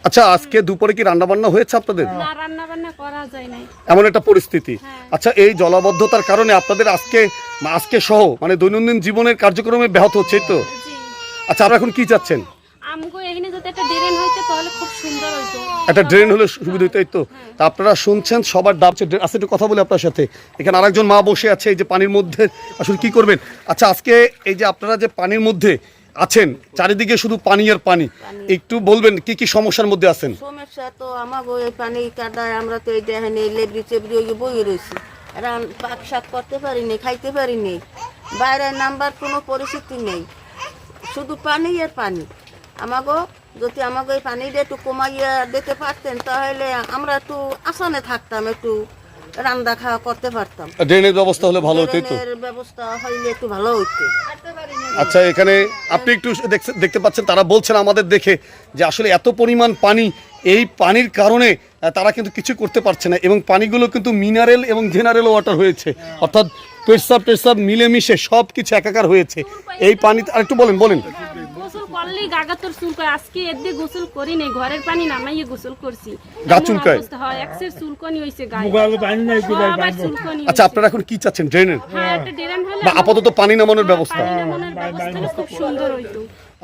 আচ্ছা, আজকে দুপুরে কি রান্না বান্না হয়েছে আপনাদের? না, রান্না বান্না করা যায় নাই। এমন একটা পরিস্থিতি। আচ্ছা, এই জলাবদ্ধতার কারণে আপনাদের আজকে সহ মানে দৈনন্দিন জীবনের কার্যক্রমে ব্যাহত হচ্ছে, এই তো? জি। আচ্ছা, আপনারা এখন কি চাচ্ছেন? আমগো এখানে যদি একটা ড্রেন হইতো তাহলে খুব সুন্দর হইতো। একটা ড্রেন হলে সুবিধা হতো, এই তো? তা আপনারা শুনছেন সবার ডাব। আচ্ছা, একটু কথা বলি আপনার সাথে। এখানে আরেকজন মা বসে আছে এই যে পানির মধ্যে, আসলে কি করবেন? আচ্ছা, আজকে এই যে আপনারা যে পানির মধ্যে আছেন, চারিদিকে শুধু পানি আর পানি, একটু বলবেন কি কি সমস্যার মধ্যে আছেন? সমস্যা তো আমাগো এই পানি কাদায় আমরা তো এই দেখেন এই লেবরি চেবরি ওই বই রয়েছি, পাক শাক করতে পারিনি, খাইতে পারিনি, বাইরে নাম্বার কোনো পরিস্থিতি নেই, শুধু পানি আর পানি। আমাগো যদি আমাকে এই পানিটা একটু কমাইয়া দিতে পারতেন তাহলে আমরা একটু আসানে থাকতাম, একটু রান্না খাওয়া করতে পারতাম। ড্রেনের ব্যবস্থা হলে ভালো হতো, এই তো? ড্রেনের ব্যবস্থা হইলে একটু ভালো হইতো। আচ্ছা, এখানে আপনি একটু দেখতে পাচ্ছেন, তারা বলছেন আমাদের দেখে যে আসলে এত পরিমাণ পানি, এই পানির কারণে তারা কিন্তু কিছু করতে পারছে না, এবং পানিগুলো কিন্তু মিনারেল এবং জেনারেল ওয়াটার হয়েছে, অর্থাৎ পেটসাব মিলেমিশে সব কিছু একাকার হয়েছে এই পানি। আর একটু বলেন। গোসল করলেই গাগাতর চুলকায়। আজকে এদিকে গোসল করি নাই, ঘরের পানি নামাইয়ে গোসল করছি। গা চুলকায়? হয়, একসের চুলকানি হইছে গায়ে। পানি চুলকানি। আচ্ছা, আপনারা এখন কি চাচ্ছেন? ড্রেনের হ্যাঁ, একটা ড্রেন হলে বা আপাতত পানি নামানোর ব্যবস্থা? পানি নামানোর ব্যবস্থা হলে খুব সুন্দর হইতো।